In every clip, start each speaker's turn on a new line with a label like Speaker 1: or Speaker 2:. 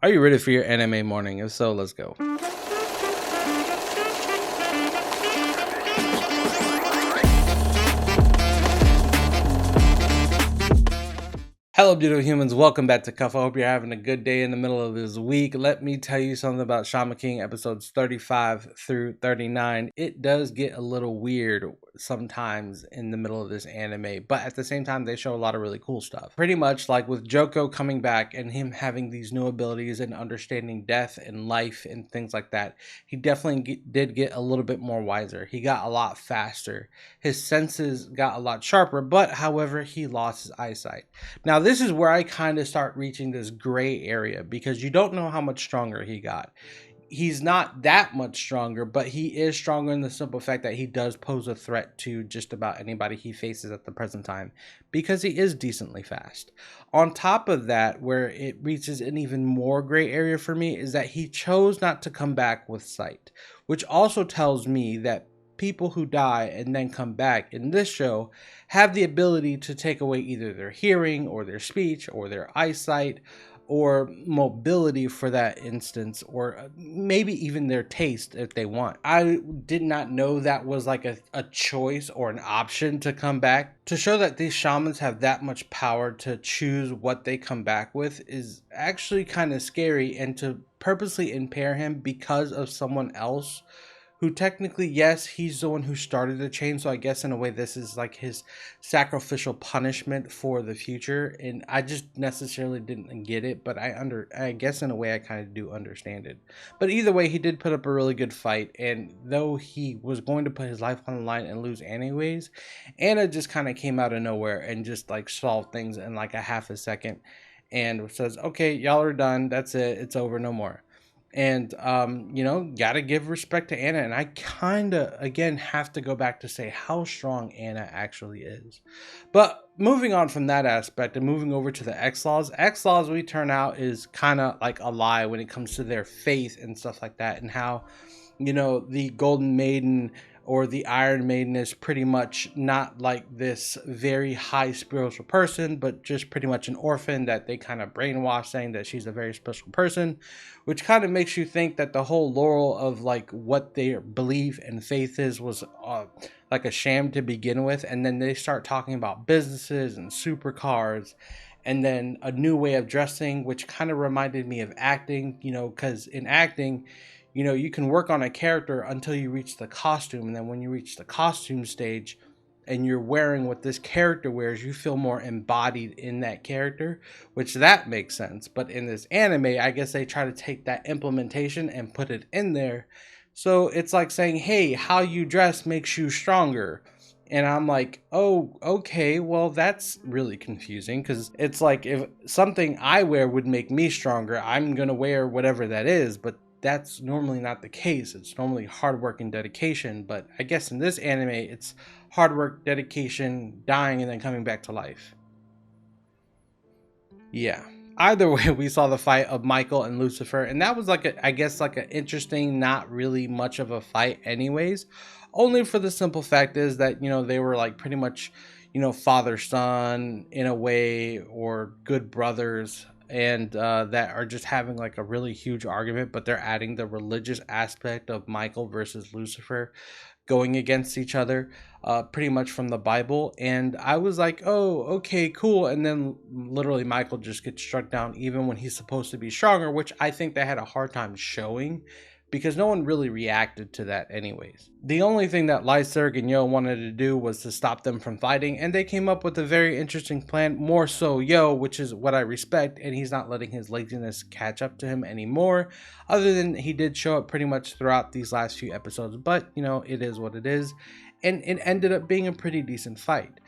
Speaker 1: Are you ready for your anime morning? If so, let's go. Hello, beautiful humans. Welcome back to Cuff. I hope you're having a good day in the middle of this week. Let me tell you something about Shaman King episodes 35 through 39. It does get a little weird sometimes in the middle of this anime, but at the same time, they show a lot of really cool stuff. Pretty much like with Joko coming back and him having these new abilities and understanding death and life and things like that, he definitely did get a little bit more wiser. He got a lot faster. His senses got a lot sharper, but however, he lost his eyesight. Now, this is where I kind of start reaching this gray area because you don't know how much stronger he got. He's not that much stronger, but he is stronger in the simple fact that he does pose a threat to just about anybody he faces at the present time because he is decently fast. On top of that, where it reaches an even more gray area for me is that he chose not to come back with sight, which also tells me that people who die and then come back in this show have the ability to take away either their hearing or their speech or their eyesight or mobility for that instance, or maybe even their taste if they want. I did not know that was like a choice or an option to come back. To show that these shamans have that much power to choose what they come back with is actually kind of scary, and to purposely impair him because of someone else who technically, yes, he's the one who started the chain, so I guess in a way this is like his sacrificial punishment for the future, and I just necessarily didn't get it, but I guess in a way I kind of do understand it. But either way, he did put up a really good fight, and though he was going to put his life on the line and lose anyways, Anna just kind of came out of nowhere and just like solved things in like a half a second and says, okay, y'all are done, that's it, it's over, no more. And gotta give respect to Anna, and I kind of again have to go back to say how strong Anna actually is. But moving on from that aspect and moving over to the Xlaws we turn out is kind of like a lie when it comes to their faith and stuff like that, and how the Golden Maiden or the Iron Maiden is pretty much not like this very high spiritual person, but just pretty much an orphan that they kind of brainwash, saying that she's a very special person, which kind of makes you think that the whole laurel of like what their belief and faith is was like a sham to begin with. And then they start talking about businesses and supercars and then a new way of dressing, which kind of reminded me of acting, because in acting, you can work on a character until you reach the costume. And then when you reach the costume stage and you're wearing what this character wears, you feel more embodied in that character, which that makes sense. But in this anime, I guess they try to take that implementation and put it in there. So it's like saying, hey, how you dress makes you stronger. And I'm like, oh, okay, well, that's really confusing, because it's like if something I wear would make me stronger, I'm going to wear whatever that is. But that's normally not the case. It's normally hard work and dedication. But I guess in this anime, it's hard work, dedication, dying, and then coming back to life. Yeah. Either way, we saw the fight of Michael and Lucifer, and that was like I guess like an interesting, not really much of a fight anyways. Only for the simple fact is that, they were like pretty much, father son in a way, or good brothers, and that are just having like a really huge argument, but they're adding the religious aspect of Michael versus Lucifer going against each other, pretty much from the Bible. And I was like, oh, okay, cool. And then literally Michael just gets struck down even when he's supposed to be stronger, which I think they had a hard time showing because no one really reacted to that anyways. The only thing that Lyserg and Yo wanted to do was to stop them from fighting, and they came up with a very interesting plan, more so Yo, which is what I respect, and he's not letting his laziness catch up to him anymore, other than he did show up pretty much throughout these last few episodes, but it is what it is, and it ended up being a pretty decent fight.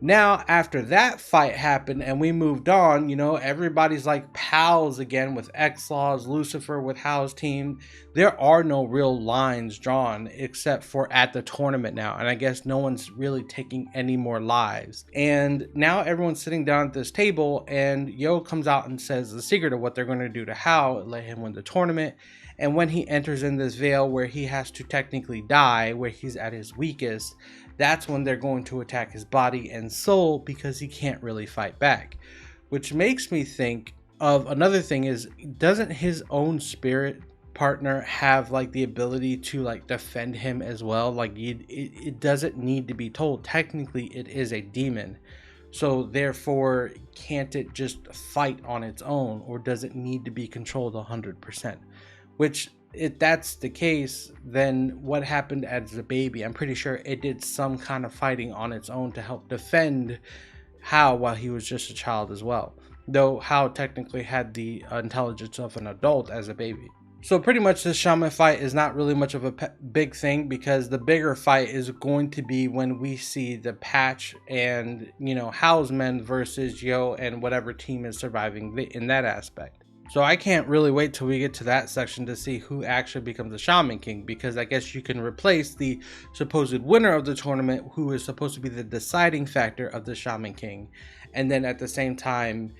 Speaker 1: Now, after that fight happened and we moved on, everybody's like pals again with Xlaws, Lucifer with Hao's team. There are no real lines drawn except for at the tournament now. And I guess no one's really taking any more lives. And now everyone's sitting down at this table, and Yo comes out and says the secret of what they're going to do to Hao, let him win the tournament. And when he enters in this veil where he has to technically die, where he's at his weakest, that's when they're going to attack his body and soul because he can't really fight back. Which makes me think of another thing is, doesn't his own spirit partner have like the ability to like defend him as well? Like it doesn't need to be told. Technically it is a demon, so therefore can't it just fight on its own, or does it need to be controlled 100%? Which, if that's the case, then what happened as a baby? I'm pretty sure it did some kind of fighting on its own to help defend Hao while he was just a child as well, though Hao technically had the intelligence of an adult as a baby. So pretty much this shaman fight is not really much of a big thing, because the bigger fight is going to be when we see the Patch and, you know, Hao's men versus Yo and whatever team is surviving in that aspect. So I can't really wait till we get to that section to see who actually becomes the Shaman King, because I guess you can replace the supposed winner of the tournament, who is supposed to be the deciding factor of the Shaman King, and then at the same time,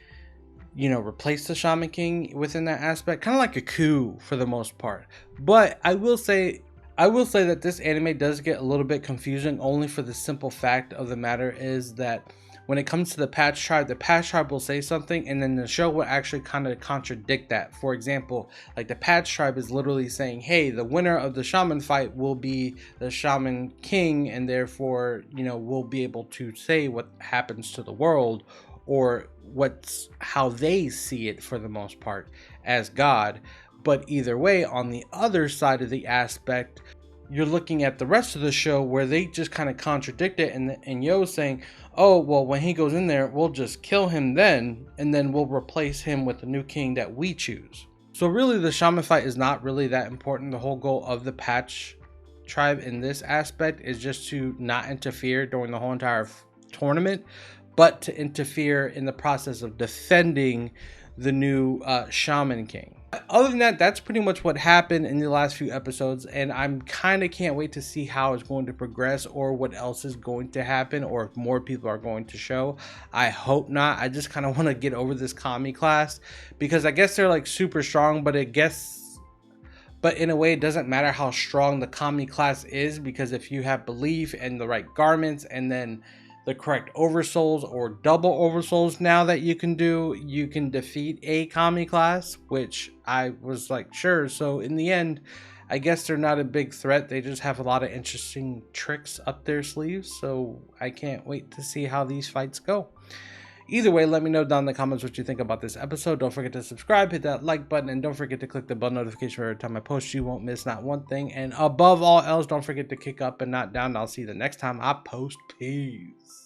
Speaker 1: you know, replace the Shaman King within that aspect, kind of like a coup for the most part. But I will say that this anime does get a little bit confusing, only for the simple fact of the matter is that when it comes to the Patch Tribe will say something, and then the show will actually kind of contradict that. For example, like the Patch Tribe is literally saying, hey, the winner of the Shaman fight will be the Shaman King, and therefore, you know, we'll be able to say what happens to the world, or how they see it for the most part as God. But either way, on the other side of the aspect, you're looking at the rest of the show where they just kind of contradict it, and Yo's saying, oh, well, when he goes in there, we'll just kill him then, and then we'll replace him with the new king that we choose. So really, the Shaman fight is not really that important. The whole goal of the Patch Tribe in this aspect is just to not interfere during the whole entire tournament, but to interfere in the process of defending the new Shaman King. Other than that, that's pretty much what happened in the last few episodes, and I'm kind of can't wait to see how it's going to progress, or what else is going to happen, or if more people are going to show. I hope not. I just kind of want to get over this Kami class, because I guess they're like super strong, but in a way it doesn't matter how strong the Kami class is, because if you have belief and the right garments, and then the correct oversouls or double oversouls now that you can do, you can defeat a Kami class, which I was like, sure. So in the end, I guess they're not a big threat. They just have a lot of interesting tricks up their sleeves. So I can't wait to see how these fights go. Either way, let me know down in the comments what you think about this episode. Don't forget to subscribe, hit that like button, and don't forget to click the bell notification every time I post. You won't miss not one thing. And above all else, don't forget to kick up and not down. I'll see you the next time I post. Peace.